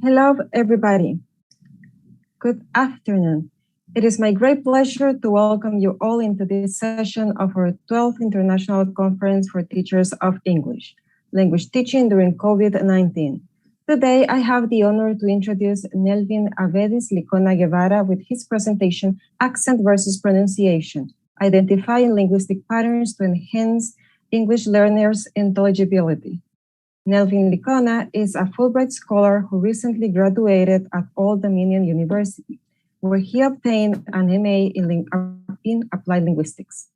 Hello, everybody. Good afternoon. It is my great pleasure to welcome you all into this session of our 12th International Conference for Teachers of English, Language Teaching during COVID-19. Today, I have the honor to introduce Nelvin Avedys Licona Guevara with his presentation, Accent versus Pronunciation, Identifying Linguistic Patterns to Enhance English Learners' Intelligibility. Nelvin Licona is a Fulbright scholar who recently graduated at Old Dominion University, where he obtained an MA in Applied Linguistics.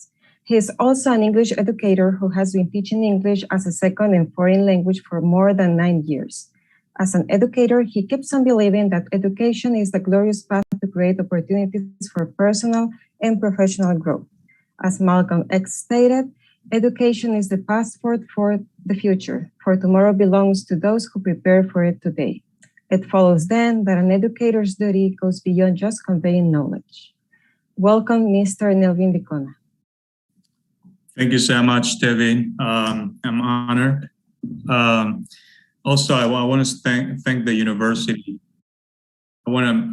He is also an English educator who has been teaching English as a second and foreign language for more than 9 years. As an educator, he keeps on believing that education is the glorious path to create opportunities for personal and professional growth. As Malcolm X stated, education is the passport for the future, for tomorrow belongs to those who prepare for it today. It follows then that an educator's duty goes beyond just conveying knowledge. Welcome, Mr. Nelvin Licona. Thank you so much, Devi. I'm honored. Also, I want to thank the university. I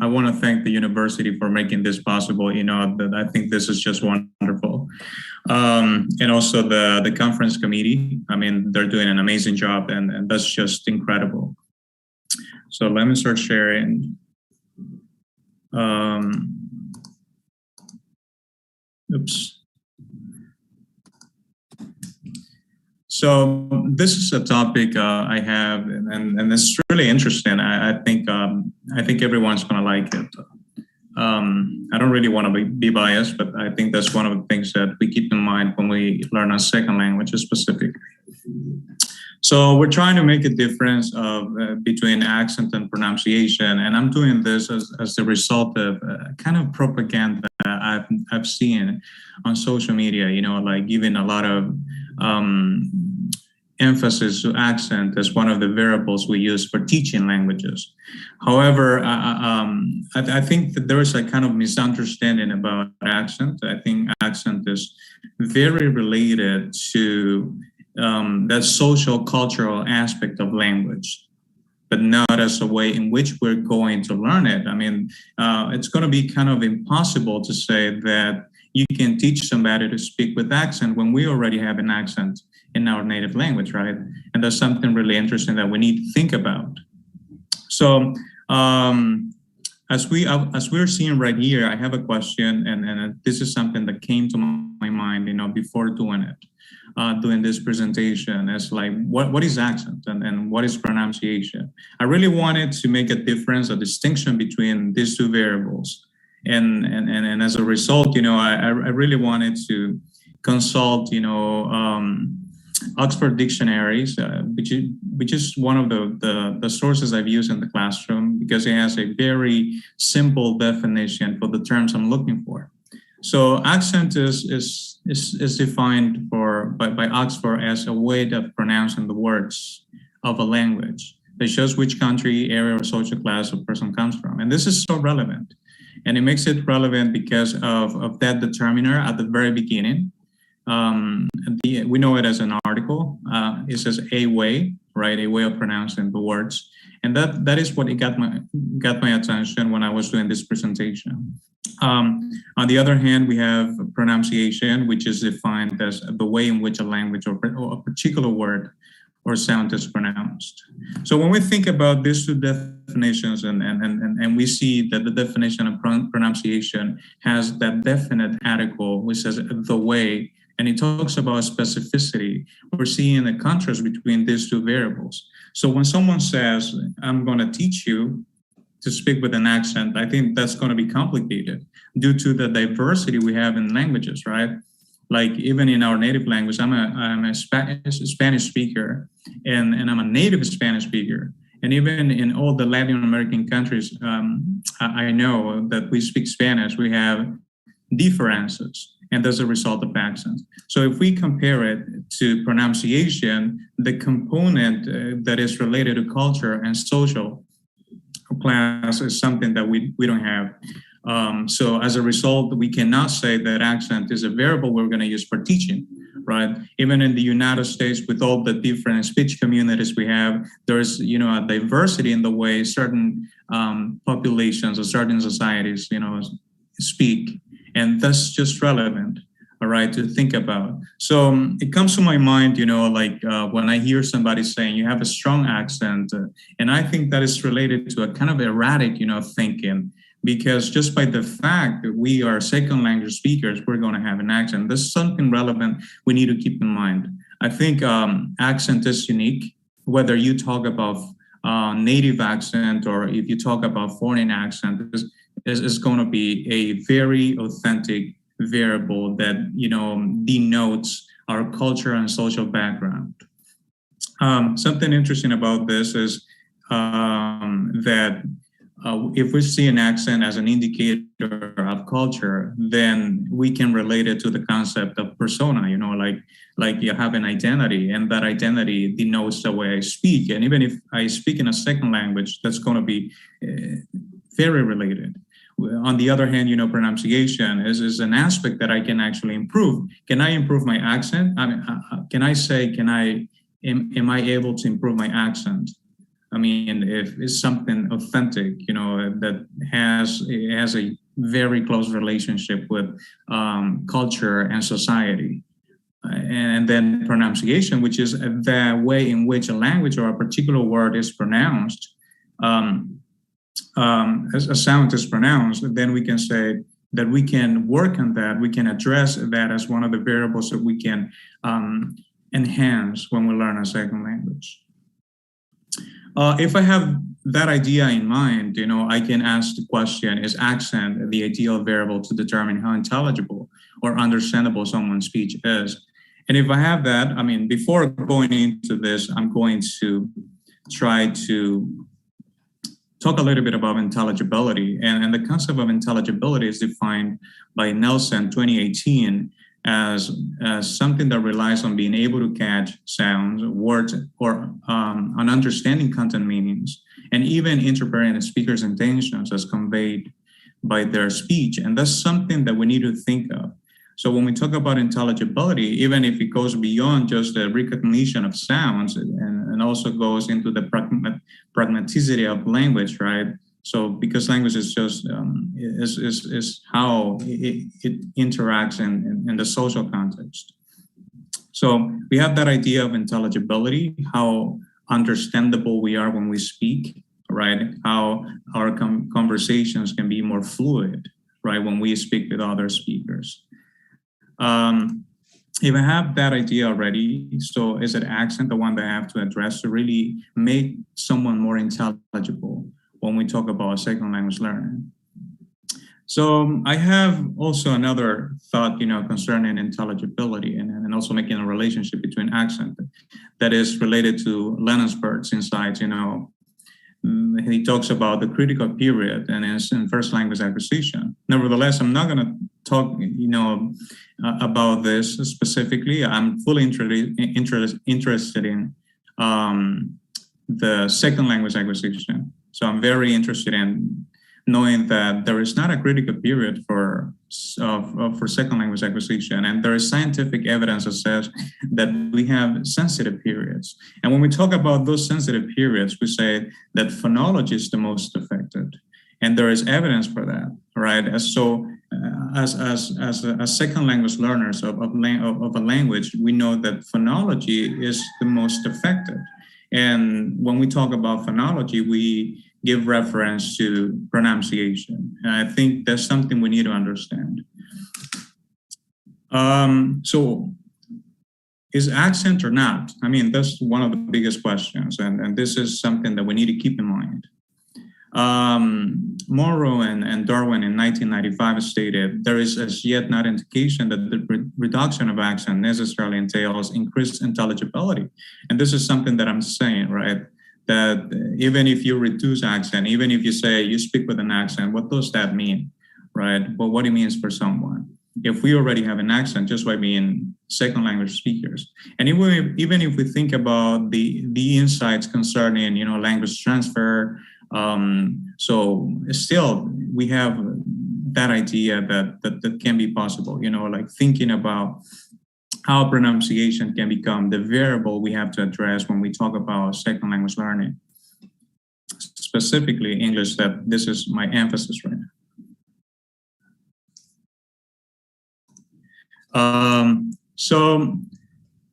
want to thank the university for making this possible. I think this is just wonderful. And also the conference committee. I mean, they're doing an amazing job, and that's just incredible. So let me start sharing. Oops. So this is a topic I have, and it's really interesting. I think everyone's gonna like it. I don't really want to be biased, but I think that's one of the things that we keep in mind when we learn a second language specifically. So we're trying to make a difference between accent and pronunciation, and I'm doing this as the result of kind of propaganda I've seen on social media. Like giving a lot of emphasis to accent as one of the variables we use for teaching languages. However, I think that there is a kind of misunderstanding about accent. I think accent is very related to that social cultural aspect of language, but not as a way in which we're going to learn it. I mean, it's going to be kind of impossible to say that you can teach somebody to speak with accent when we already have an accent in our native language, right? And that's something really interesting that we need to think about. So as we're seeing right here, I have a question, and this is something that came to my mind, before doing this presentation. It's like, what is accent and what is pronunciation? I really wanted to make a difference, a distinction between these two variables. And as a result, I really wanted to consult, Oxford dictionaries, which is one of the sources I've used in the classroom, because it has a very simple definition for the terms I'm looking for. So accent is defined by Oxford as a way of pronouncing the words of a language that shows which country, area, or social class a person comes from. And this is so relevant. And it makes it relevant because of that determiner at the very beginning. We know it as an article. It says a way, right? A way of pronouncing the words. And that is what got my attention when I was doing this presentation. On the other hand, we have pronunciation, which is defined as the way in which a language or a particular word or sound is pronounced. So when we think about these two definitions and we see that the definition of pronunciation has that definite article, which says the way, and it talks about specificity, we're seeing a contrast between these two variables. So when someone says, I'm going to teach you to speak with an accent, I think that's going to be complicated due to the diversity we have in languages, right? Like even in our native language, I'm a Spanish speaker, and I'm a native Spanish speaker. And even in all the Latin American countries, I know that we speak Spanish, we have differences, and that's a result of accent. So if we compare it to pronunciation, the component that is related to culture and social class is something that we don't have. So as a result, we cannot say that accent is a variable we're going to use for teaching. right? Even in the United States, with all the different speech communities we have, there's, you know, a diversity in the way certain populations or certain societies, you know, speak. And that's just relevant, all right, to think about. So it comes to my mind, you know, like when I hear somebody saying you have a strong accent, and I think that is related to a kind of erratic, you know, thinking, because just by the fact that we are second language speakers, we're going to have an accent. There's something relevant we need to keep in mind. I think accent is unique, whether you talk about native accent or if you talk about foreign accent, is going to be a very authentic variable that, you know, denotes our culture and social background. Something interesting about this is that if we see an accent as an indicator of culture, then we can relate it to the concept of persona, you know, like you have an identity, and that identity denotes the way I speak. And even if I speak in a second language, that's going to be very related. On the other hand, you know, pronunciation is an aspect that I can actually improve. Can I improve my accent? I mean, am I able to improve my accent? I mean, if it's something authentic, you know, that has a very close relationship with culture and society. And then pronunciation, which is the way in which a language or a particular word is pronounced, as a sound is pronounced, then we can say that we can work on that. We can address that as one of the variables that we can enhance when we learn a second language. If I have that idea in mind, you know, I can ask the question, is accent the ideal variable to determine how intelligible or understandable someone's speech is? And if I have that, I mean, before going into this, I'm going to try to talk a little bit about intelligibility. And the concept of intelligibility is defined by Nelson 2018 as something that relies on being able to catch sounds, words, or on understanding content meanings, and even interpreting the speaker's intentions as conveyed by their speech. And that's something that we need to think of. So when we talk about intelligibility, even if it goes beyond just the recognition of sounds and also goes into the pragmaticity of language, right? So because language is just is how it interacts in the social context. So we have that idea of intelligibility, how understandable we are when we speak, right? How our conversations can be more fluid, right? When we speak with other speakers. If I have that idea already, so is it accent the one that I have to address to really make someone more intelligible when we talk about second language learning? So I have also another thought, you know, concerning intelligibility and also making a relationship between accent that is related to Leonard's insights, you know. He talks about the critical period and it's in first language acquisition. Nevertheless, I'm not going to talk, you know, about this specifically. I'm fully interested in the second language acquisition. So I'm very interested in knowing that there is not a critical period for second language acquisition. And there is scientific evidence that says that we have sensitive periods. And when we talk about those sensitive periods, we say that phonology is the most affected. And there is evidence for that, right? As second language learners of a language, we know that phonology is the most affected. And when we talk about phonology, we give reference to pronunciation. And I think that's something we need to understand. So is accent or not? I mean, that's one of the biggest questions. And this is something that we need to keep in mind. Morrow and Darwin in 1995 stated, there is as yet not indication that the reduction of accent necessarily entails increased intelligibility. And this is something that I'm saying, right? That even if you reduce accent, even if you say you speak with an accent, what does that mean, right? But what it means for someone. If we already have an accent just by being second language speakers. And even if we think about the insights concerning, you know, language transfer, so still we have that idea that can be possible, you know, like thinking about how pronunciation can become the variable we have to address when we talk about second language learning, specifically English, that this is my emphasis right now. So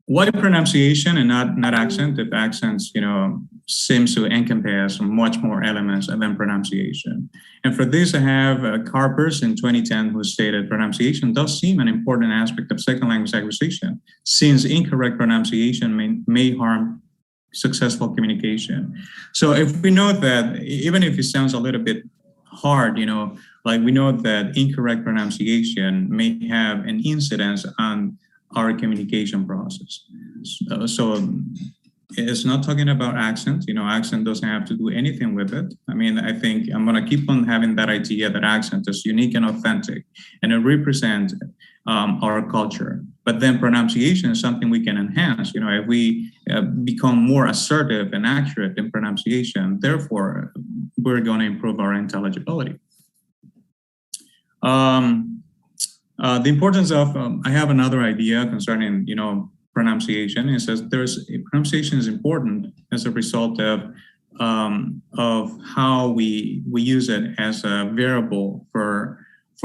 why pronunciation and not accent? If accents, seems to encompass much more elements than pronunciation. And for this, I have Carpers in 2010 who stated pronunciation does seem an important aspect of second language acquisition, since incorrect pronunciation may harm successful communication. So if we know that, even if it sounds a little bit hard, like we know that incorrect pronunciation may have an incidence on our communication process. So it's not talking about accent. Accent doesn't have to do anything with it. I mean, I think I'm going to keep on having that idea that accent is unique and authentic, and it represents our culture. But then pronunciation is something we can enhance. If we become more assertive and accurate in pronunciation, therefore, we're going to improve our intelligibility. The importance of, I have another idea concerning, pronunciation. It says pronunciation is important as a result of how we use it as a variable for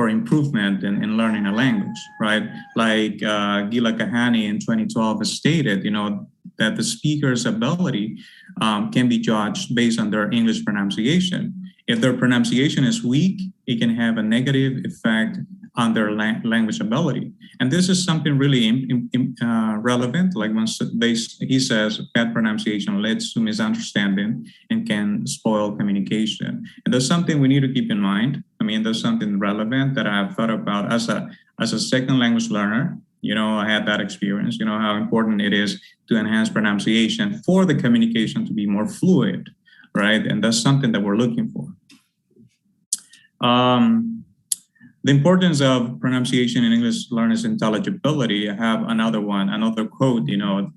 improvement in learning a language, right? Like Gila Kahani in 2012 has stated, that the speaker's ability can be judged based on their English pronunciation. If their pronunciation is weak, it can have a negative effect on their language ability. And this is something really relevant. Like when he says bad pronunciation leads to misunderstanding and can spoil communication. And that's something we need to keep in mind. I mean, there's something relevant that I've thought about as a second language learner. I had that experience, how important it is to enhance pronunciation for the communication to be more fluid, right? And that's something that we're looking for. The importance of pronunciation in English learners' intelligibility, I have another quote,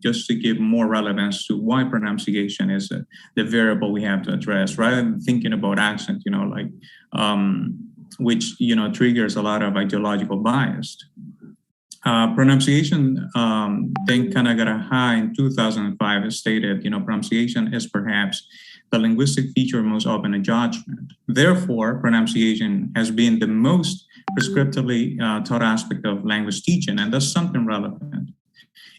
just to give more relevance to why pronunciation is the variable we have to address, rather than thinking about accent, which, triggers a lot of ideological bias. Pronunciation, then Kanagaraha in 2005 has stated, pronunciation is perhaps the linguistic feature most open to judgment. Therefore, pronunciation has been the most prescriptively taught aspect of language teaching, and that's something relevant.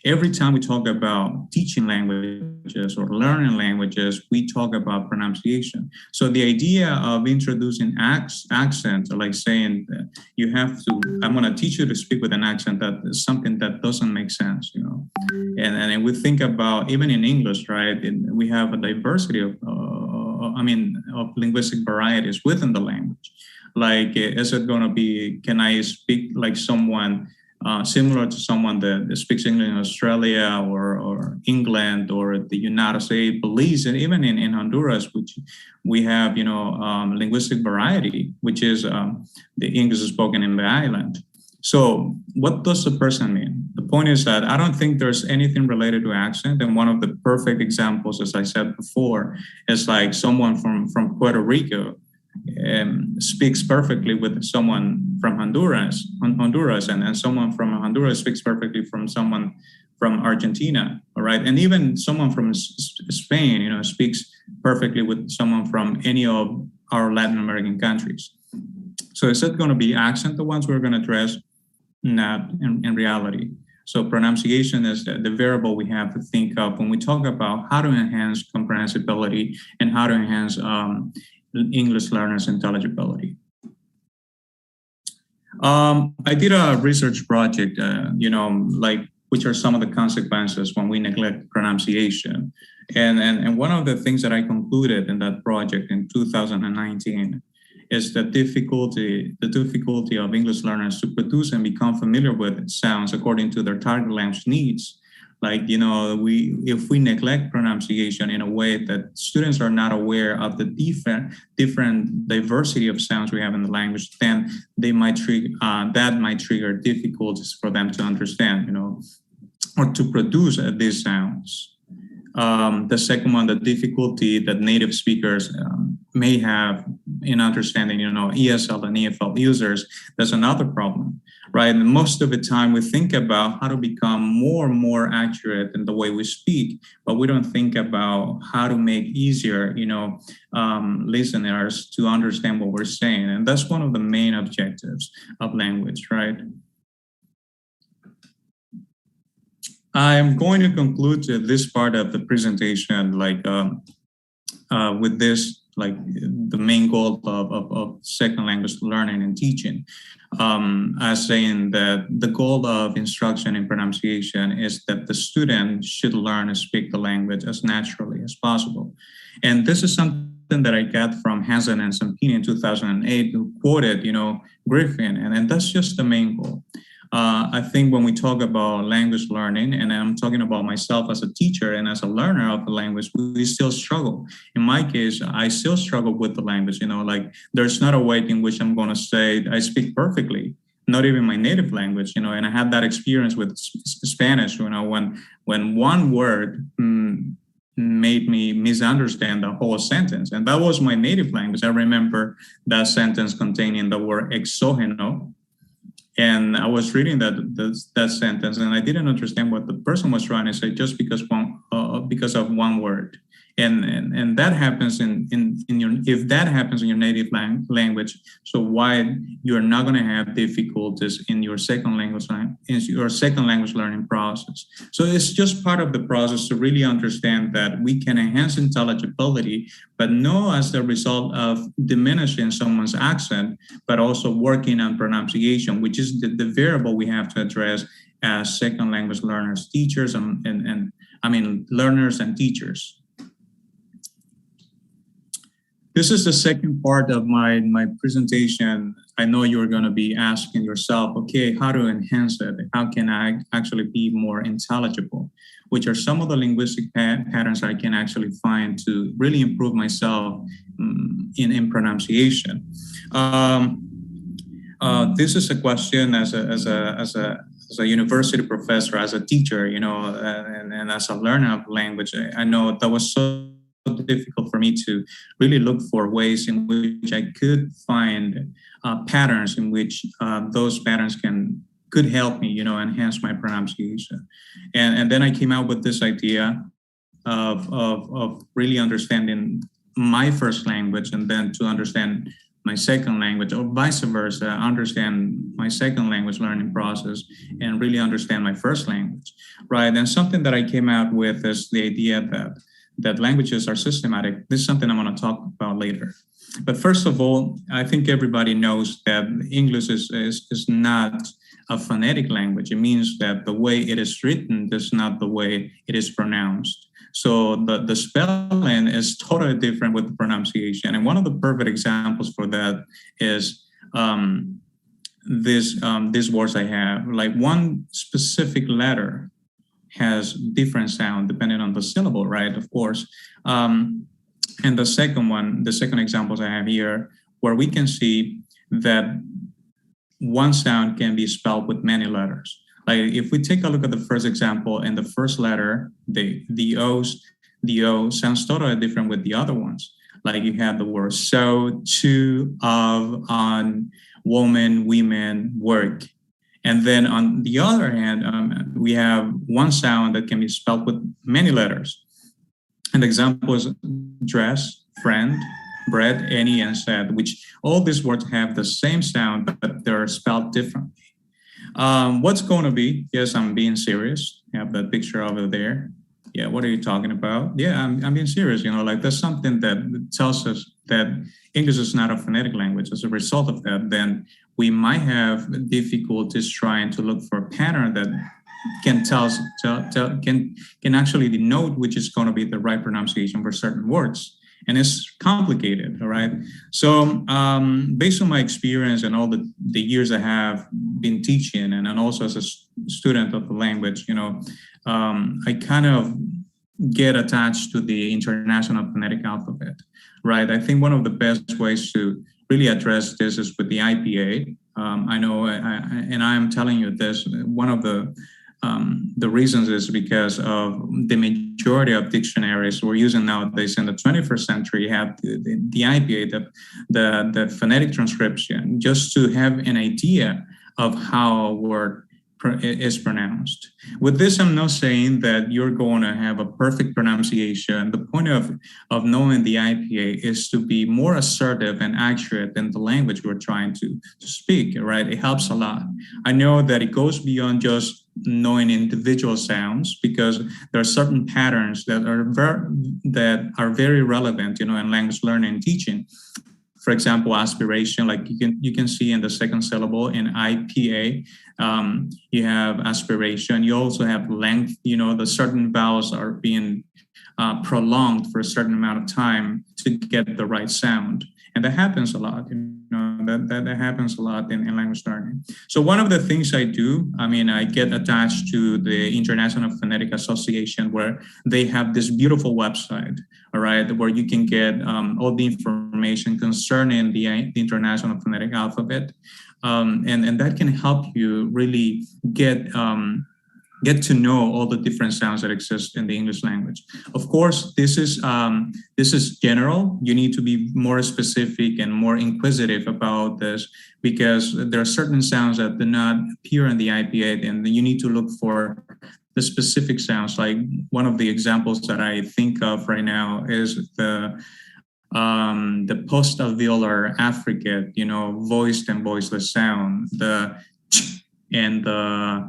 Every time we talk about teaching languages or learning languages, we talk about pronunciation. So the idea of introducing accent, like saying that you have to, I'm going to teach you to speak with an accent, that is something that doesn't make sense, And we think about, even in English, right, we have a diversity of linguistic varieties within the language. Like, is it going to be, can I speak like someone similar to someone that speaks English in Australia or England or the United States, Belize, and even in Honduras, which we have, linguistic variety, which is the English spoken in the island. So what does the person mean? The point is that I don't think there's anything related to accent. And one of the perfect examples, as I said before, is like someone from Puerto Rico speaks perfectly with someone from Honduras, and someone from Honduras speaks perfectly from someone from Argentina, all right? And even someone from Spain, speaks perfectly with someone from any of our Latin American countries. So is it going to be accent, the ones we're going to address? Not in reality. So pronunciation is the variable we have to think of when we talk about how to enhance comprehensibility and how to enhance English learners' intelligibility. I did a research project, which are some of the consequences when we neglect pronunciation. And one of the things that I concluded in that project in 2019 is the difficulty of English learners to produce and become familiar with sounds according to their target language needs. Like, if we neglect pronunciation in a way that students are not aware of the different diversity of sounds we have in the language, then they might that might trigger difficulties for them to understand, or to produce these sounds. The second one, the difficulty that native speakers may have in understanding, ESL and EFL users, that's another problem, right? And most of the time we think about how to become more and more accurate in the way we speak, but we don't think about how to make easier, listeners to understand what we're saying. And that's one of the main objectives of language, right? I'm going to conclude this part of the presentation, with this, like the main goal of second language learning and teaching, as saying that the goal of instruction and pronunciation is that the student should learn and speak the language as naturally as possible. And this is something that I got from Hansen and Zampini in 2008, who quoted, Griffin, and that's just the main goal. I think when we talk about language learning, and I'm talking about myself as a teacher and as a learner of the language, we still struggle. In my case, I still struggle with the language, there's not a way in which I'm going to say I speak perfectly, not even my native language, and I had that experience with Spanish, when one word made me misunderstand the whole sentence. And that was my native language. I remember that sentence containing the word exógeno. And I was reading that sentence, and I didn't understand what the person was trying to say just because of one word. And that happens in your, if that happens in your native language, so why you're not going to have difficulties in your second language learning process. So it's just part of the process to really understand that we can enhance intelligibility, but not as the result of diminishing someone's accent, but also working on pronunciation, which is the variable we have to address as second language learners, teachers, learners and teachers. This is the second part of my presentation. I know you're going to be asking yourself, okay, how to enhance it? How can I actually be more intelligible? Which are some of the linguistic patterns I can actually find to really improve myself in pronunciation. This is a question as a university professor, as a teacher, and as a learner of language. I know that was so difficult for me to really look for ways in which I could find patterns in which those patterns could help me, enhance my pronunciation. And then I came out with this idea of really understanding my first language, and then to understand my second language, or vice versa, understand my second language learning process and really understand my first language, right? And something that I came out with is the idea that languages are systematic. This is something I'm going to talk about later. But first of all, I think everybody knows that English is not a phonetic language. It means that the way it is written is not the way it is pronounced. So the spelling is totally different with the pronunciation. And one of the perfect examples for that is these words I have. Like one specific letter has different sound depending on the syllable, right? Of course. And the second examples I have here, where we can see that one sound can be spelled with many letters. Like if we take a look at the first example, in the first letter, the O sounds totally different with the other ones. Like you have the word so, to, of, on, woman, women, work. And then on the other hand, we have one sound that can be spelled with many letters. And the example is dress, friend, bread, any, and said, which all these words have the same sound, but they're spelled differently. What's going to be? Yes, I'm being serious. You have that picture over there. Yeah, what are you talking about? Yeah, I'm being serious. That's something that tells us that English is not a phonetic language. As a result of that, then we might have difficulties trying to look for a pattern that can can actually denote which is going to be the right pronunciation for certain words. And it's complicated, all right? So based on my experience and all the years I have been teaching, and also as a student of the language, I kind of get attached to the International Phonetic Alphabet, right? I think one of the best ways to really address this is with the IPA. I know, and I'm telling you this, one of the reasons is because of the majority of dictionaries we're using nowadays in the 21st century have the IPA, the phonetic transcription, just to have an idea of how a word is pronounced. With this, I'm not saying that you're going to have a perfect pronunciation. The point of knowing the IPA is to be more assertive and accurate in the language we're trying to speak, right? It helps a lot. I know that it goes beyond just knowing individual sounds, because there are certain patterns that are very relevant, in language learning and teaching. For example, aspiration, like you can see in the second syllable in IPA, you have aspiration. You also have length. The certain vowels are being prolonged for a certain amount of time to get the right sound, and that happens a lot. That happens a lot in language learning. So one of the things I do, I get attached to the International Phonetic Association, where they have this beautiful website, all right, where you can get all the information concerning the International Phonetic Alphabet. And that can help you really get to know all the different sounds that exist in the English language. Of course, this is general. You need to be more specific and more inquisitive about this, because there are certain sounds that do not appear in the IPA, and you need to look for the specific sounds. Like one of the examples that I think of right now is the post-alveolar affricate, voiced and voiceless sound, the ch and the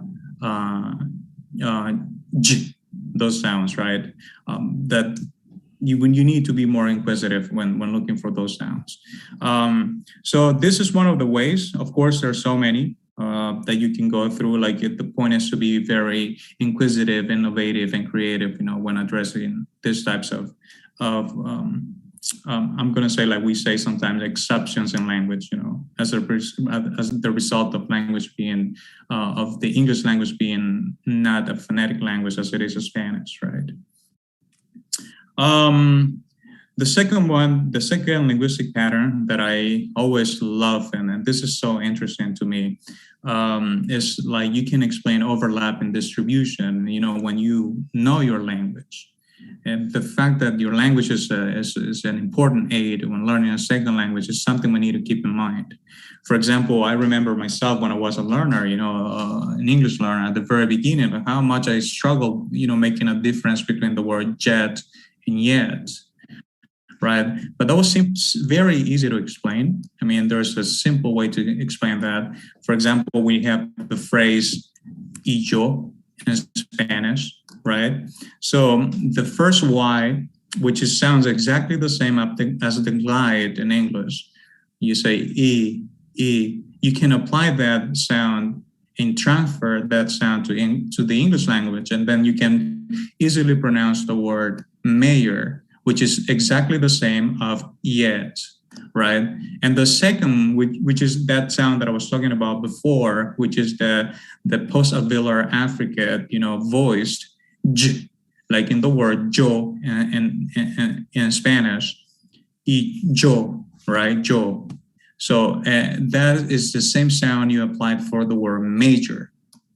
j, those sounds, right? That you need to be more inquisitive when looking for those sounds. So this is one of the ways. Of course, there are so many that you can go through. Like the point is to be very inquisitive, innovative, and creative, when addressing these types of I'm going to say, like we say sometimes, exceptions in language, as the result of language being, of the English language being not a phonetic language as it is in Spanish, right? The second linguistic pattern that I always love, and this is so interesting to me, is like you can explain overlap in distribution, when you know your language. And the fact that your language is an important aid when learning a second language is something we need to keep in mind. For example, I remember myself when I was a learner, an English learner at the very beginning, of how much I struggled, making a difference between the word jet and yet, right? But that was very easy to explain. There's a simple way to explain that. For example, we have the phrase y yo in Spanish, right? So the first Y, which sounds exactly the same as the glide in English, you say E, you can apply that sound and transfer that sound to the English language, and then you can easily pronounce the word mayor, which is exactly the same of yet, right? And the second, which is that sound that I was talking about before, which is the post-alveolar affricate, voiced j, like in the word yo in Spanish, y yo, right? Yo. So that is the same sound you applied for the word major,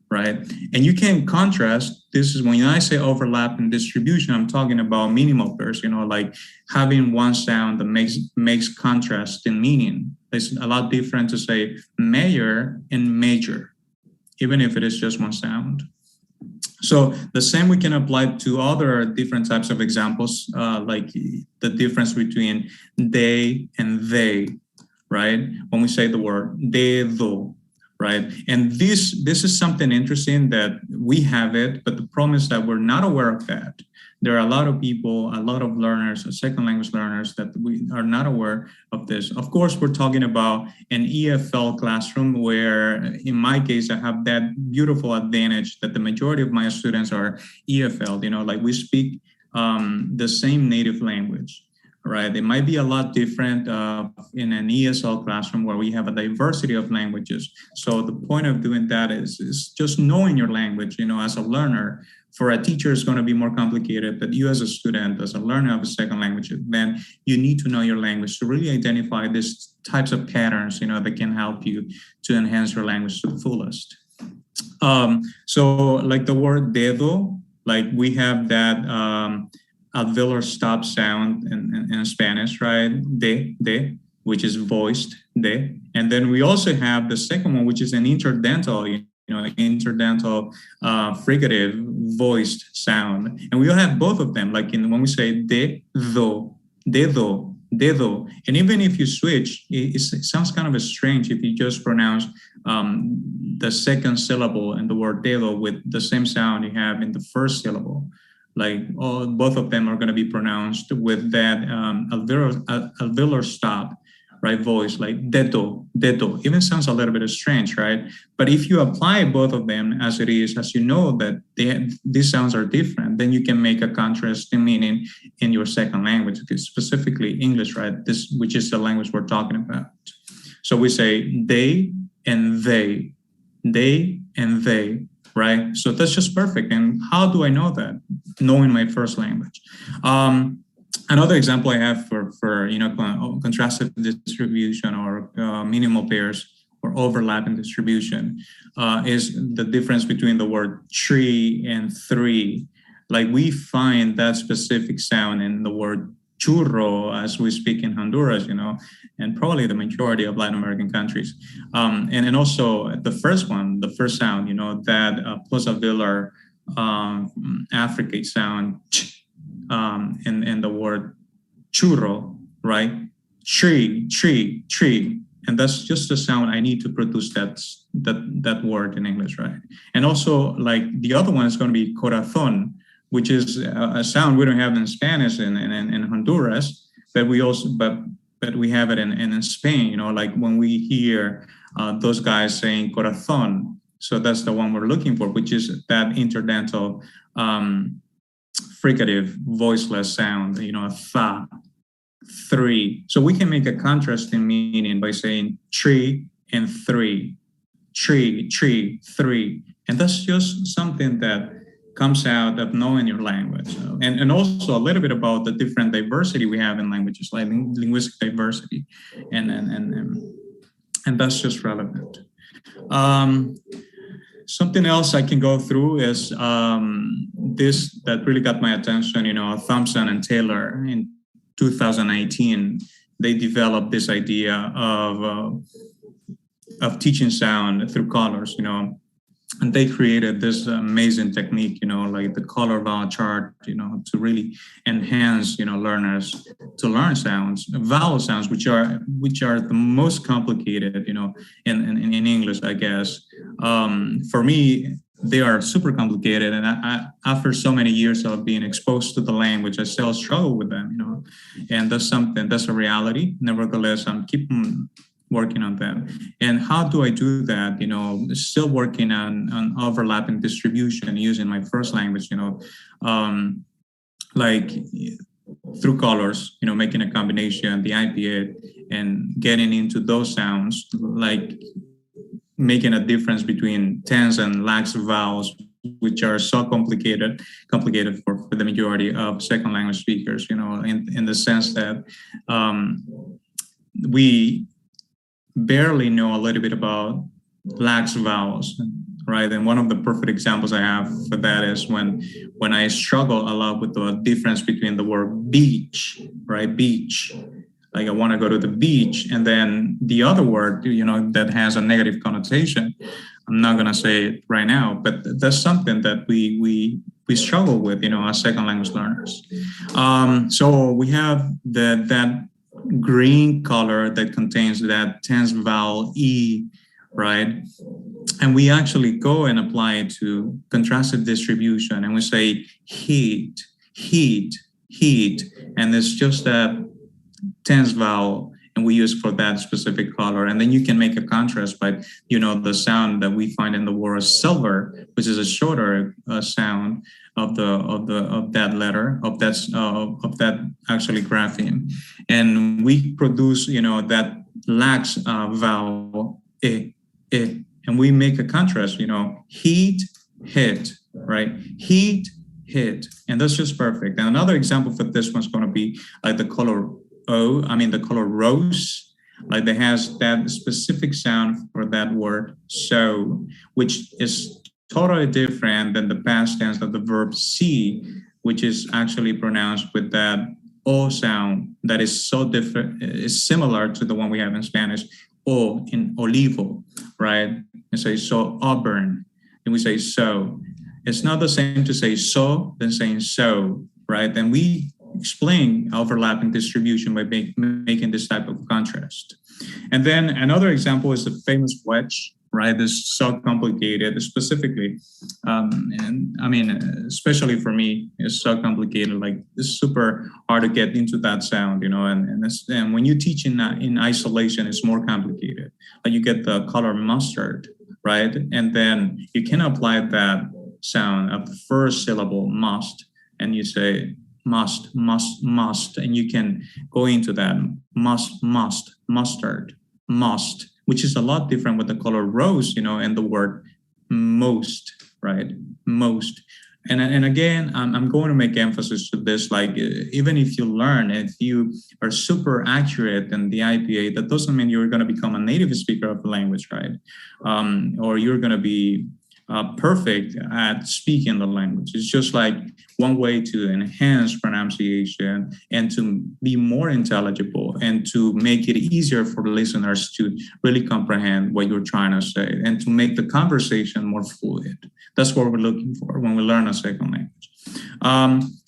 right? And you can contrast. This is when I say overlap in distribution, I'm talking about minimal pairs, like having one sound that makes contrast in meaning. It's a lot different to say mayor and major, even if it is just one sound. So the same we can apply to other different types of examples, like the difference between they and they, right? When we say the word dedo, right? And this is something interesting that we have it, but the problem is that we're not aware of that. There are a lot of people, a lot of learners, second language learners, that we are not aware of this. Of course, we're talking about an EFL classroom where, in my case, I have that beautiful advantage that the majority of my students are EFL, like we speak the same native language. Right, it might be a lot different in an ESL classroom where we have a diversity of languages. So the point of doing that is just knowing your language. As a learner, for a teacher, it's going to be more complicated. But you, as a student, as a learner of a second language, then you need to know your language to really identify these types of patterns, that can help you to enhance your language to the fullest. So, like the word dedo, like we have that alveolar stop sound in Spanish, right? De. which is voiced, de. And then we also have the second one, which is an interdental, interdental fricative voiced sound. And we all have both of them, like when we say de, do, dedo, dedo. And even if you switch, it sounds kind of strange if you just pronounce the second syllable in the word dedo with the same sound you have in the first syllable. Like both of them are going to be pronounced with that alveolar stop, right? Voice, like dedo, dedo. Even sounds a little bit strange, right? But if you apply both of them as it is, as you know that these sounds are different, then you can make a contrasting meaning in your second language, specifically English, right? This, which is the language we're talking about. So we say they and they, right? So that's just perfect. And how do I know that? Knowing my first language. Another example I have for contrastive distribution or minimal pairs or overlapping distribution is the difference between the word tree and three. Like we find that specific sound in the word churro as we speak in Honduras, and probably the majority of Latin American countries. And also the first sound, that post-alveolar affricate sound in the word churro, right? Tree. And that's just the sound I need to produce that word in English, right? And also, like the other one is going to be corazón, which is a sound we don't have in Spanish in Honduras, but we have it in Spain. Like when we hear those guys saying corazón, so that's the one we're looking for, which is that interdental fricative voiceless sound. Tha, three. So we can make a contrasting meaning by saying tree and three, tree, three, and that's just something that comes out of knowing your language. And also a little bit about the different diversity we have in languages, like linguistic diversity, and that's just relevant. Something else I can go through is this that really got my attention. Thompson and Taylor in 2018, they developed this idea of teaching sound through colors. And they created this amazing technique, like the color vowel chart, to really enhance, learners to learn sounds, vowel sounds, which are the most complicated, in English, I guess. For me, they are super complicated, and I after so many years of being exposed to the language, I still struggle with them, and that's a reality. Nevertheless, I'm keeping working on them. And how do I do that? Still working on overlapping distribution using my first language, like through colors, making a combination, the IPA, and getting into those sounds, like making a difference between tense and lax vowels, which are so complicated for the majority of second language speakers, in the sense that we barely know a little bit about lax vowels, right? And one of the perfect examples I have for that is when I struggle a lot with the difference between the word beach, right? Beach, like I want to go to the beach, and then the other word, that has a negative connotation. I'm not going to say it right now, but that's something that we struggle with, as second language learners. So we have that green color that contains that tense vowel E, right? And we actually go and apply it to contrastive distribution, and we say heat, and it's just that tense vowel, and we use for that specific color. And then you can make a contrast by, the sound that we find in the word silver, which is a shorter sound of that letter, of that actually grapheme, and we produce that lax vowel e, and we make a contrast, heat, hit, right? Heat, hit, and that's just perfect. And another example for this one's going to be like the color the color rose, like it has that specific sound for that word so, which is totally different than the past tense of the verb see, which is actually pronounced with that O sound that is so different, is similar to the one we have in Spanish, O in olivo, right? And say so auburn, and we say so. It's not the same to say so than saying so, right? And we explain overlapping distribution by making this type of contrast. And then another example is the famous wedge, right? This is so complicated, specifically. And I mean, especially for me, it's so complicated. Like, it's super hard to get into that sound, you know, and when you teach in isolation, it's more complicated. Like, you get the color mustard, right? And then you can apply that sound of the first syllable, must, and you say, must, and you can go into that must, mustard, must, which is a lot different with the color rose, you know, and the word most, right? Most. And again, I'm going to make emphasis to this, like, even if you are super accurate in the IPA, that doesn't mean you're going to become a native speaker of the language, right? Or you're going to be perfect at speaking the language. It's just like one way to enhance pronunciation and to be more intelligible and to make it easier for the listeners to really comprehend what you're trying to say and to make the conversation more fluid. That's what we're looking for when we learn a second language.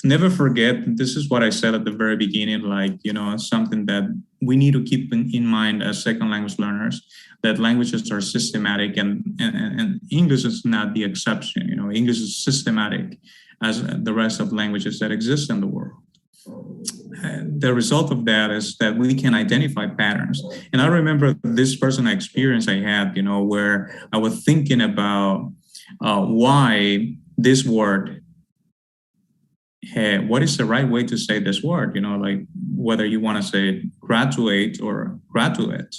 Never forget, this is what I said at the very beginning, like, you know, something that we need to keep in mind as second language learners, that languages are systematic, and English is not the exception. You know, English is systematic as the rest of languages that exist in the world. The result of that is that we can identify patterns. And I remember this personal experience I had, you know, where I was thinking about why this word, what is the right way to say this word? You know, like whether you want to say graduate or graduate.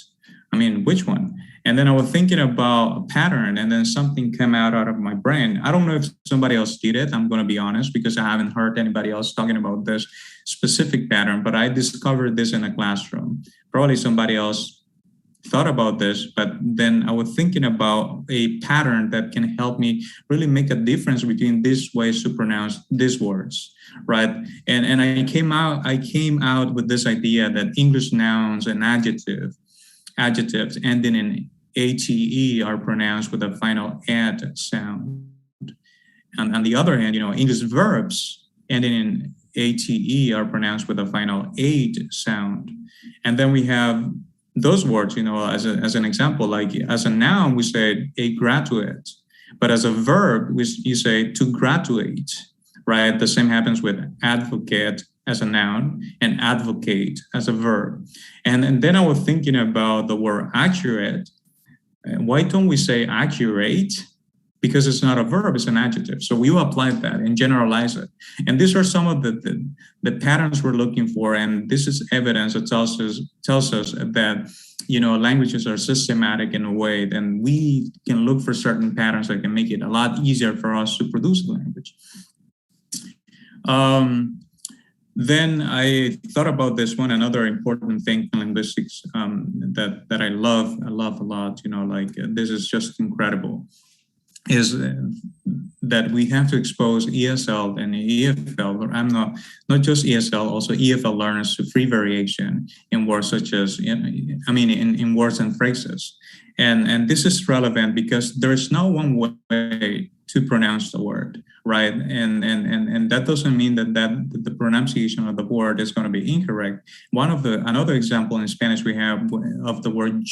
I mean, which one? And then I was thinking about a pattern, and then something came out of my brain. I don't know if somebody else did it. I'm going to be honest, because I haven't heard anybody else talking about this specific pattern, but I discovered this in a classroom. Probably somebody else thought about this, but then I was thinking about a pattern that can help me really make a difference between these ways to pronounce these words, right? And I came out with this idea that English nouns and adjectives ending in ate are pronounced with a final ad sound. And on the other hand, you know, English verbs ending in ate are pronounced with a final ate sound. And then we have those words, you know, as an example, like as a noun, we say a graduate, but as a verb, you say to graduate, right? The same happens with advocate as a noun and advocate as a verb. And then I was thinking about the word accurate. Why don't we say accurate? Because it's not a verb, it's an adjective. So we apply that and generalize it. And these are some of the patterns we're looking for. And this is evidence that tells us that, you know, languages are systematic in a way, then we can look for certain patterns that can make it a lot easier for us to produce a language. Then I thought about this one, another important thing in linguistics that I love a lot, you know, like this is just incredible, is that we have to expose ESL and EFL, or I'm not just ESL, also EFL learners to free variation in words such as, in words and phrases. And this is relevant because there is no one way to pronounce the word, right? And that doesn't mean that the pronunciation of the word is going to be incorrect. Another example in Spanish we have of the word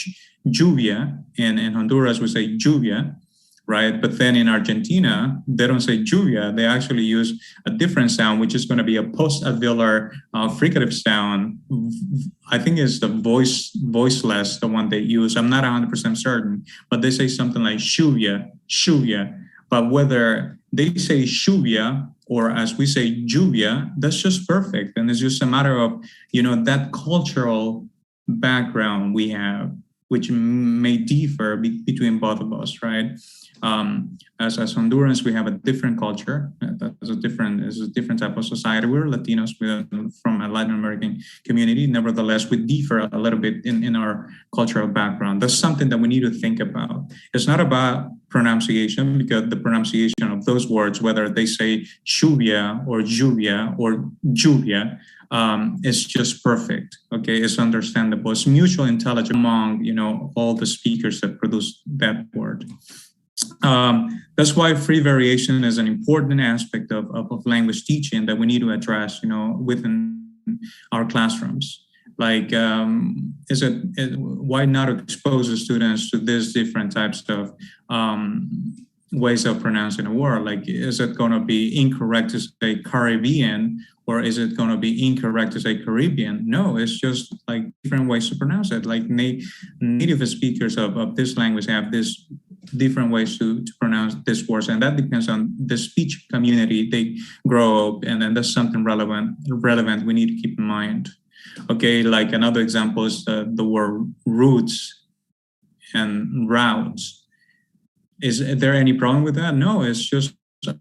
lluvia. In Honduras we say lluvia, right? But then in Argentina, they don't say lluvia. They actually use a different sound, which is going to be a post-alveolar fricative sound. I think it's the voiceless, the one they use. I'm not 100% certain, but they say something like lluvia. But whether they say lluvia or as we say lluvia, that's just perfect. And it's just a matter of, you know, that cultural background we have, which may differ between both of us, right? As Hondurans, we have a different culture. It's a different type of society. We're Latinos, from a Latin American community. Nevertheless, we differ a little bit in our cultural background. That's something that we need to think about. It's not about pronunciation, because the pronunciation of those words, whether they say lluvia or lluvia or lluvia, is just perfect. Okay, it's understandable. It's mutual intelligence among all the speakers that produce that word. That's why free variation is an important aspect of language teaching that we need to address, within our classrooms. Like, why not expose the students to these different types of ways of pronouncing a word? Like, is it going to be incorrect to say Caribbean, or is it going to be incorrect to say Caribbean? No, it's just like different ways to pronounce it. Like native speakers of this language have this different ways to pronounce these words, and that depends on the speech community they grow up, and then that's something relevant we need to keep in mind. Okay, like another example is the word roots and routes. Is there any problem with that? No, it's just,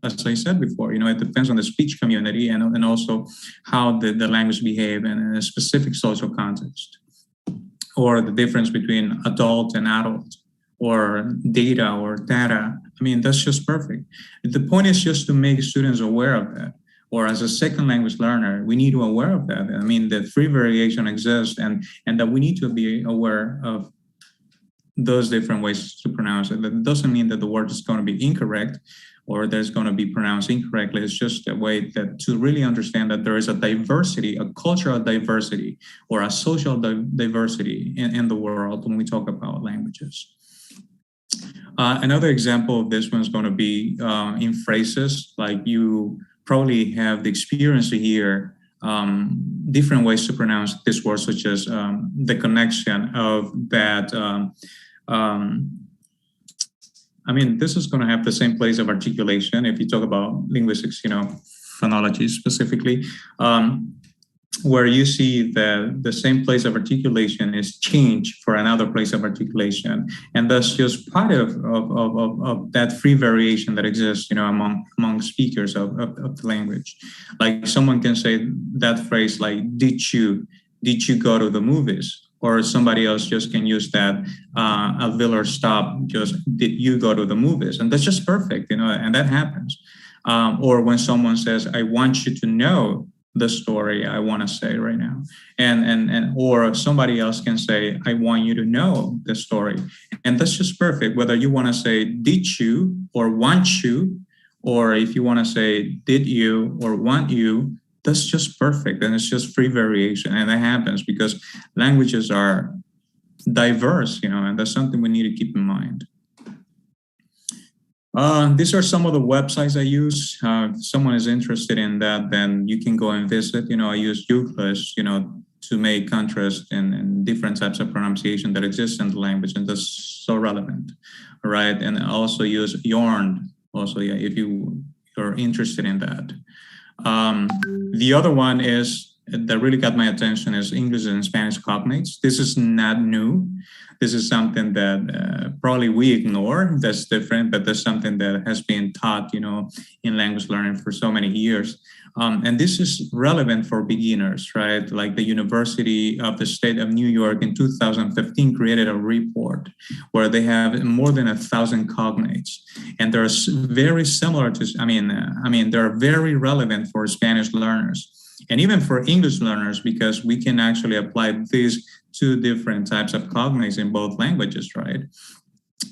as I said before, it depends on the speech community and also how the language behave in a specific social context, or the difference between adult and adult, or data or data. I mean, that's just perfect. The point is just to make students aware of that. Or as a second language learner, we need to be aware of that. I mean, that free variation exists, and that we need to be aware of those different ways to pronounce it. That doesn't mean that the word is going to be incorrect or there's going to be pronounced incorrectly. It's just a way that to really understand that there is a diversity, a cultural diversity, or a social diversity in the world when we talk about languages. Another example of this one is going to be in phrases. Like, you probably have the experience to hear different ways to pronounce this word, such as the connection of that. I mean, this is going to have the same place of articulation if you talk about linguistics, phonology specifically, where you see that the same place of articulation is changed for another place of articulation. And that's just part of that free variation that exists, among speakers of the language. Like, someone can say that phrase like, did you go to the movies? Or somebody else just can use that auxiliary stop, just, did you go to the movies? And that's just perfect, and that happens. Or when someone says, I want you to know the story I want to say right now. And or somebody else can say, I want you to know the story. And that's just perfect, whether you want to say, did you, or want you, or if you want to say, did you, or want you, that's just perfect. And it's just free variation. And that happens because languages are diverse, and that's something we need to keep in mind. These are some of the websites I use. If someone is interested in that, then you can go and visit. I use Euclid, to make contrast and different types of pronunciation that exist in the language, and that's so relevant, right? And I also use Yarn, also, if you're interested in that. The other one that really got my attention is English and Spanish Cognates. This is not new. This is something that probably we ignore. That's different, but that's something that has been taught, in language learning for so many years. And this is relevant for beginners, right? Like the University of the State of New York in 2015 created a report where they have more than 1,000 cognates. And they're very similar to, they're very relevant for Spanish learners. And even for English learners, because we can actually apply these two different types of cognates in both languages, right?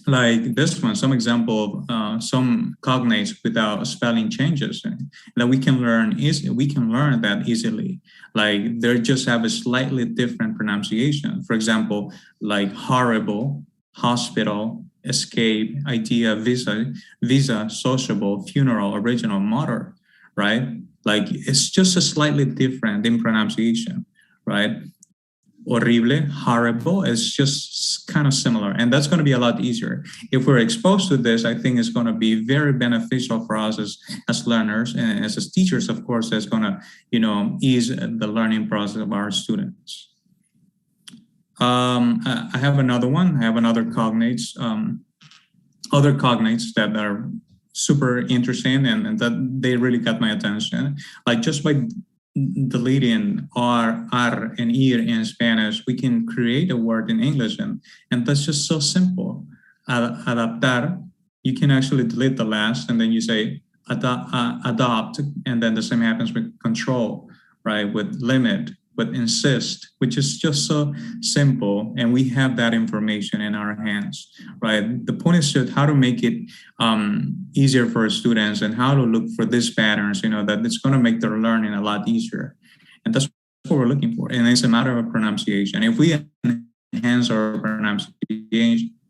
Like this one, some example of some cognates without spelling changes that we can learn that easily. Like they just have a slightly different pronunciation. For example, like horrible, hospital, escape, idea, visa, sociable, funeral, original, mother, right? Like it's just a slightly different in pronunciation, right? Horrible, horrible, it's just kind of similar. And that's going to be a lot easier. If we're exposed to this, I think it's going to be very beneficial for us as learners and as teachers, of course, that's going to, ease the learning process of our students. I have another one. I have other cognates that are super interesting and that they really got my attention. Like just by deleting R, and ir in Spanish, we can create a word in English, and that's just so simple. Adaptar, you can actually delete the last, and then you say adopt, and then the same happens with control, right? With limit, with insist, which is just so simple, and we have that information in our hands, right? The point is just how to make it easier for students and how to look for these patterns, that it's going to make their learning a lot easier. And that's what we're looking for. And it's a matter of pronunciation. If we enhance our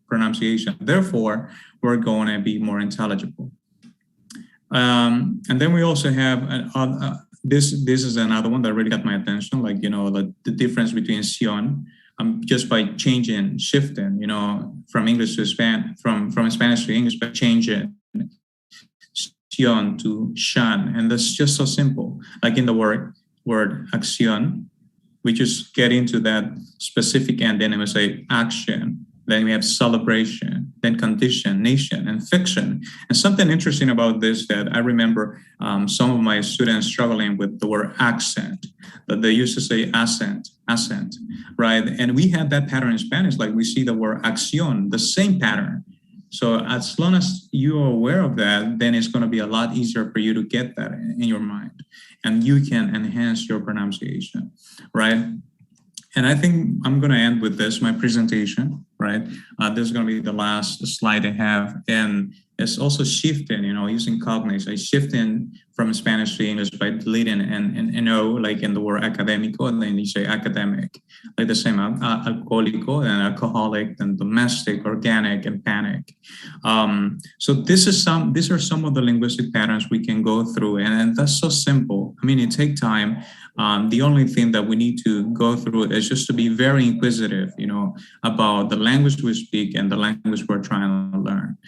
pronunciation, therefore, we're going to be more intelligible. And then we also have this is another one that really got my attention, like, the difference between Sion, just by shifting, from English to Spanish, from Spanish to English, by changing Sion to Shan. And that's just so simple. Like in the word acción, we just get into that specific end, then we say action. Then we have celebration, then condition, nation, and fiction. And something interesting about this that I remember some of my students struggling with the word accent, that they used to say accent, right? And we have that pattern in Spanish, like we see the word acción, the same pattern. So as long as you are aware of that, then it's going to be a lot easier for you to get that in your mind. And you can enhance your pronunciation, right? And I think I'm going to end with this, my presentation, right? This is going to be the last slide I have. And it's also shifting, using cognates. I shifting from Spanish to English by deleting and like in the word académico, and then you say academic, like the same alcohólico and alcoholic, and domestic, organic, and panic. So these are some of the linguistic patterns we can go through, and that's so simple. I mean, it takes time. The only thing that we need to go through is just to be very inquisitive, about the language we speak and the language we're trying to learn.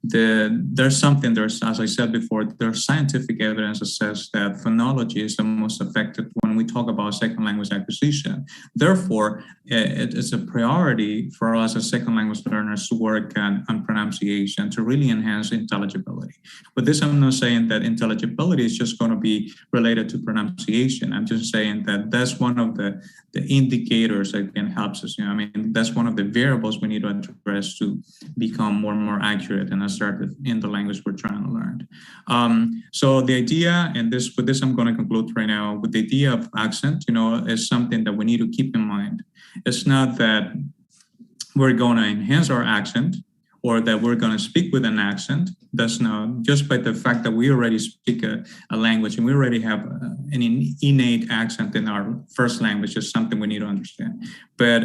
There's, as I said before, there's scientific evidence that says that phonology is the most effective when we talk about second language acquisition. Therefore, it's a priority for us as second language learners to work on pronunciation to really enhance intelligibility. With this, I'm not saying that intelligibility is just going to be related to pronunciation. I'm just saying that that's one of the indicators that can help us. That's one of the variables we need to address to become more and more accurate and assertive in the language we're trying to learn. So the idea, and with this I'm going to conclude right now, with the idea of accent, is something that we need to keep in mind. It's not that we're going to enhance our accent or that we're going to speak with an accent. That's not, just by the fact that we already speak a language and we already have an innate accent in our first language is something we need to understand. But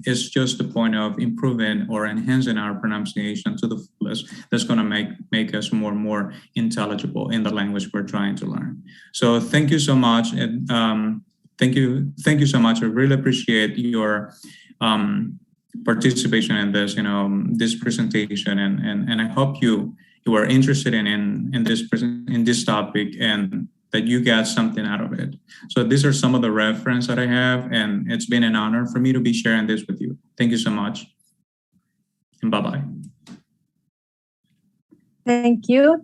it's just the point of improving or enhancing our pronunciation to the fullest that's going to make us more and more intelligible in the language we're trying to learn. So thank you so much. And thank you so much. I really appreciate your participation in this, this presentation, and I hope you are interested in this topic and that you got something out of it. So these are some of the reference that I have, and it's been an honor for me to be sharing this with you. Thank you so much, and bye-bye. Thank you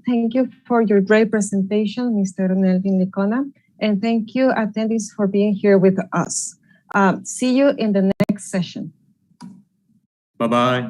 for your great presentation, Mr. Nelvin Licona, and thank you, attendees, for being here with us. See you in the next session. Bye-bye.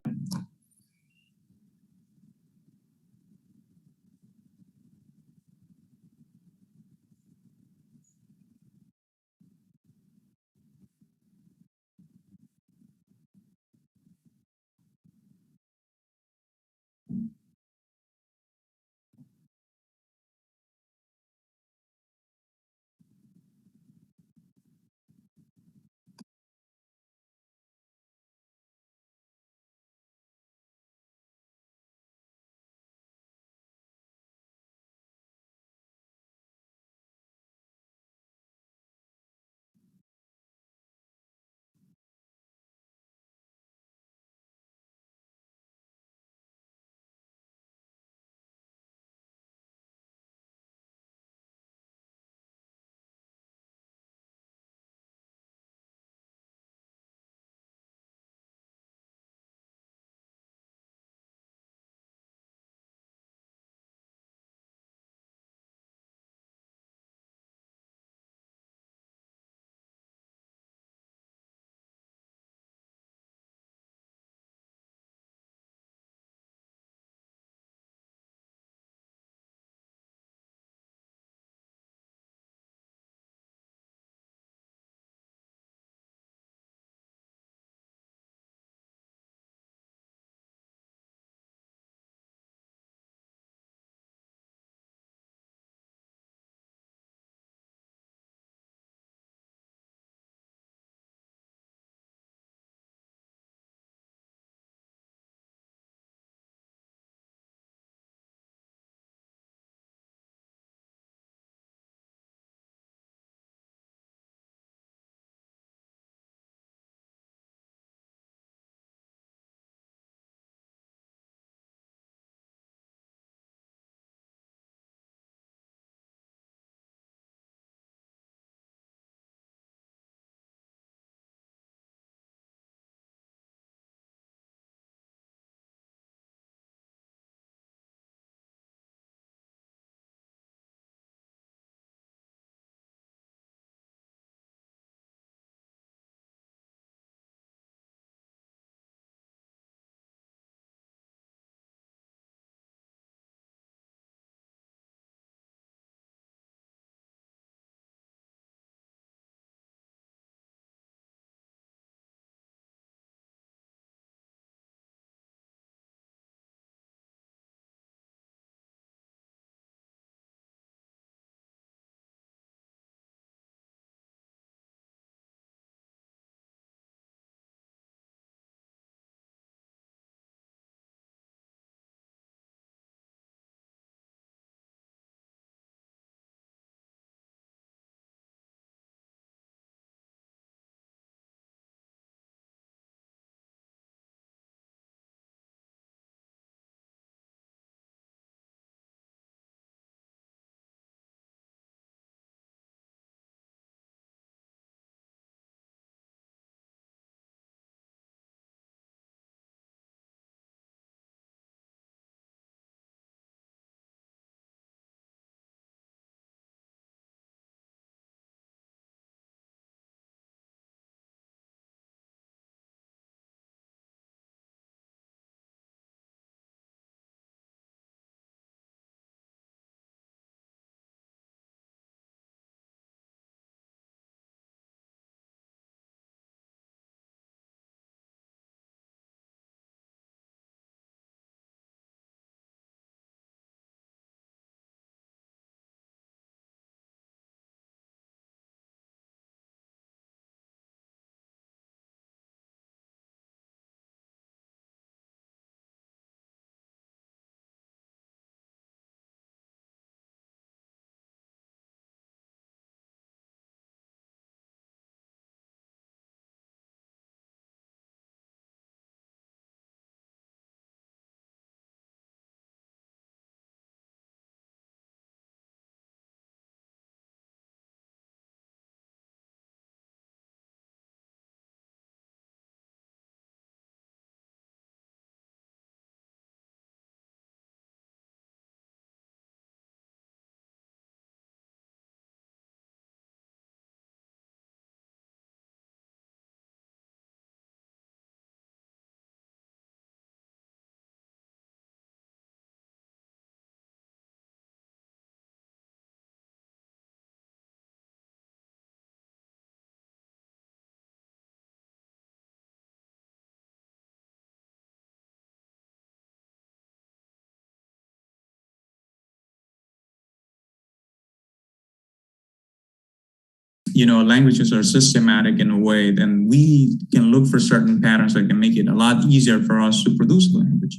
languages are systematic in a way, then we can look for certain patterns that can make it a lot easier for us to produce a language.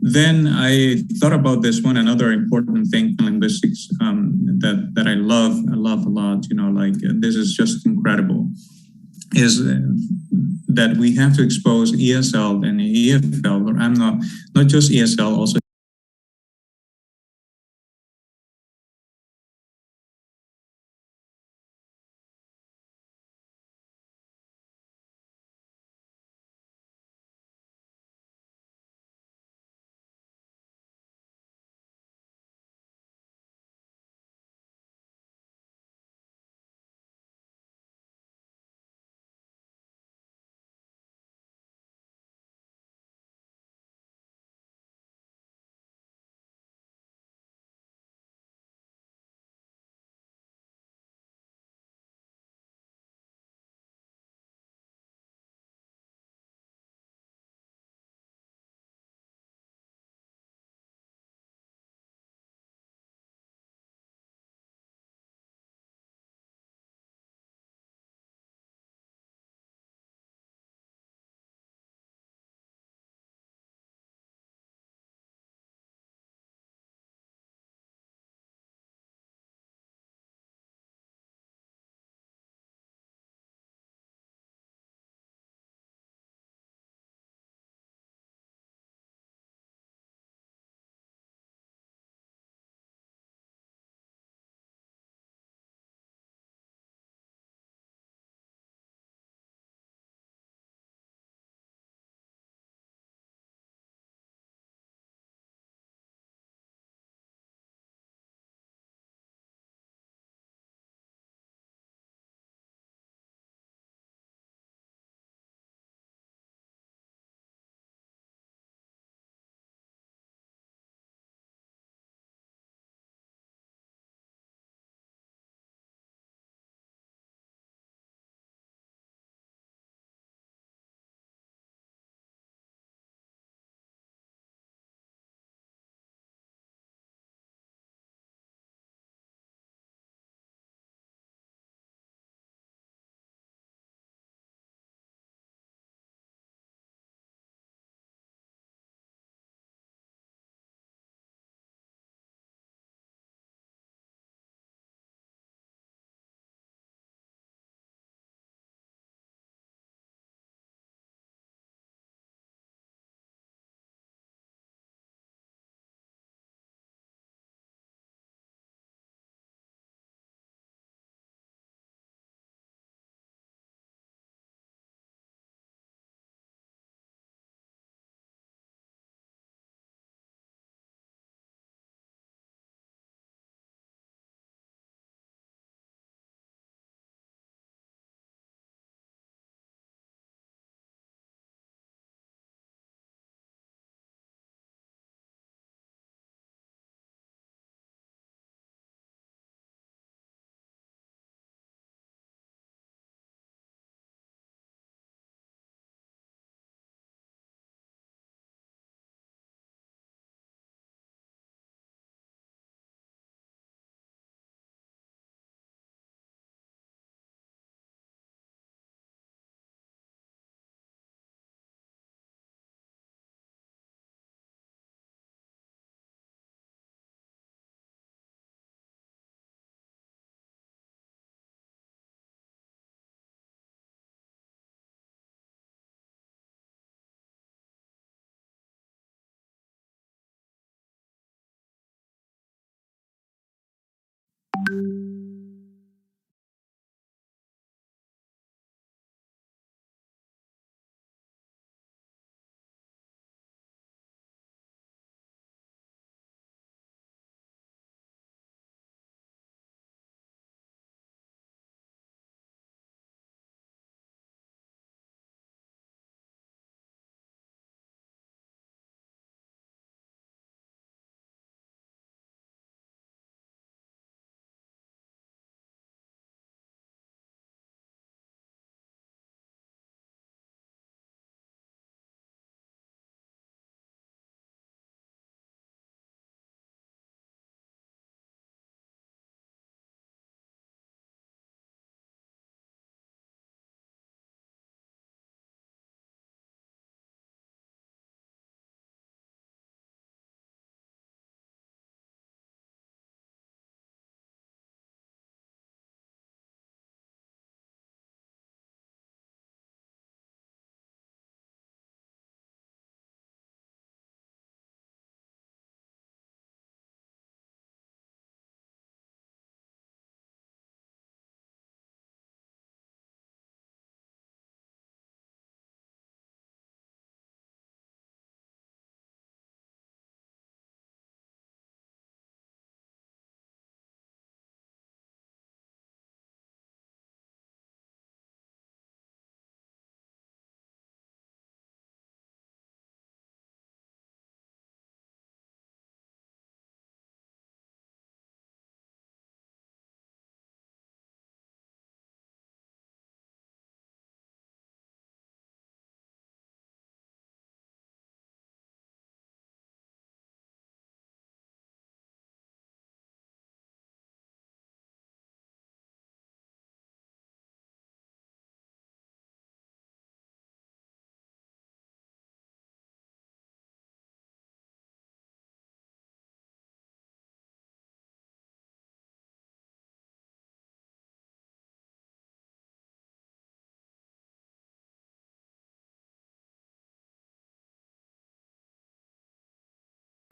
Then I thought about this one, another important thing in linguistics that I love a lot, this is just incredible, is that we have to expose ESL and EFL, or I'm not just ESL, also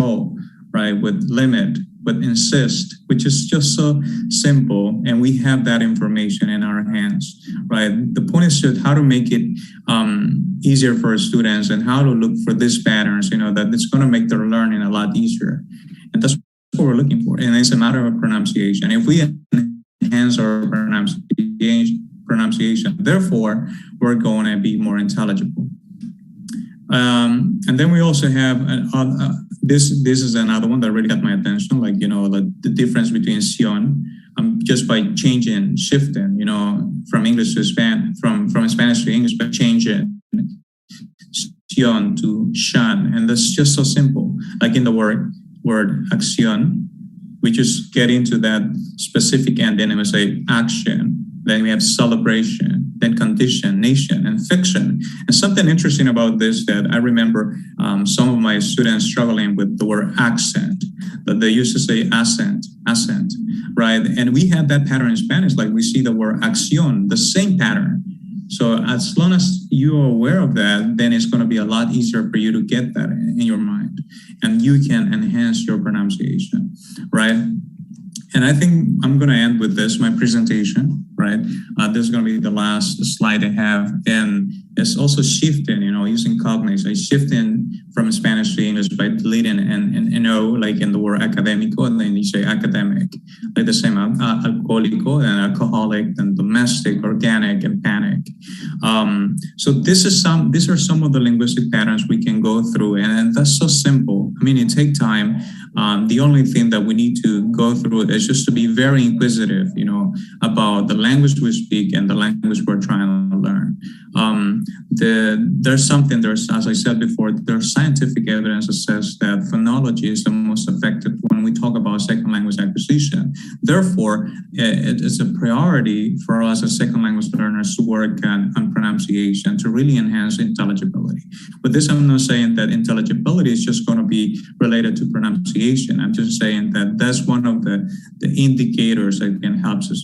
control, right? With limit, with insist, which is just so simple. And we have that information in our hands, right? The point is just how to make it easier for our students and how to look for these patterns, that it's going to make their learning a lot easier. And that's what we're looking for. And it's a matter of pronunciation. If we enhance our pronunciation, therefore, we're going to be more intelligible. And then we also have this is another one that really got my attention, the difference between sion, just by shifting, from English to Spanish, from Spanish to English, by changing sion to shan. And that's just so simple. Like in the word acción, we just get into that specific ending and we say action. Then we have celebration, then condition, nation, and fiction. And something interesting about this that I remember some of my students struggling with the word accent, that they used to say accent, right? And we have that pattern in Spanish, like we see the word acción, the same pattern. So as long as you are aware of that, then it's going to be a lot easier for you to get that in your mind. And you can enhance your pronunciation, right? And I think I'm going to end with this, my presentation, right? This is going to be the last slide I have. And it's also shifting, using Cognates. I shifting from Spanish to English by deleting an O, like in the word académico, and then you say academic, like the same alcohólico and alcoholic, and domestic, organic, and panic. So these are some of the linguistic patterns we can go through, and that's so simple. I mean, it takes time. The only thing that we need to go through is just to be very inquisitive, about the language we speak and the language we're trying to learn. As I said before, there's scientific evidence that says that phonology is the most effective when we talk about second language acquisition. Therefore, it is a priority for us as second language learners to work on pronunciation to really enhance intelligibility. With this, I'm not saying that intelligibility is just going to be related to pronunciation. I'm just saying that that's one of the indicators that can help us.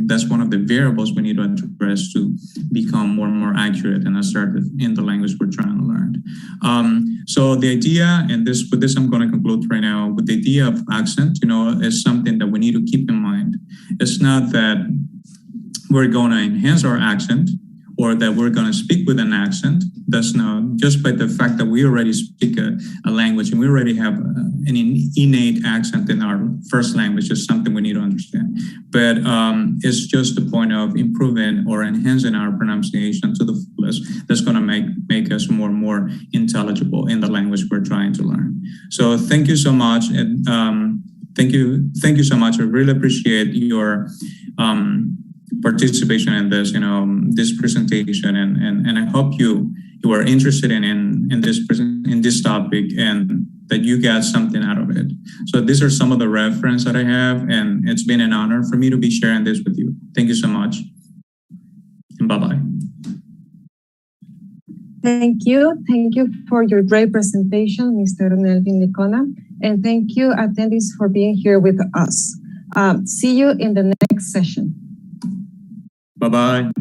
That's one of the variables we need to address to become more and more accurate and assertive in the language we're trying to learn. So the idea, and with this I'm going to conclude right now, with the idea of accent, is something that we need to keep in mind. It's not that we're going to enhance our accent or that we're going to speak with an accent. That's not, just by the fact that we already speak a language and we already have an innate accent in our first language is something we need to understand. But it's just the point of improving or enhancing our pronunciation to the fullest that's going to make us more and more intelligible in the language we're trying to learn. So thank you so much. And thank you so much. I really appreciate your participation in this, this presentation, and I hope you are interested in this topic and that you got something out of it. So these are some of the reference that I have, and it's been an honor for me to be sharing this with you. Thank you so much, and bye-bye. Thank you for your great presentation, Mr. Nelvin Licona, and thank you, attendees, for being here with us. See you in the next session. Bye-bye.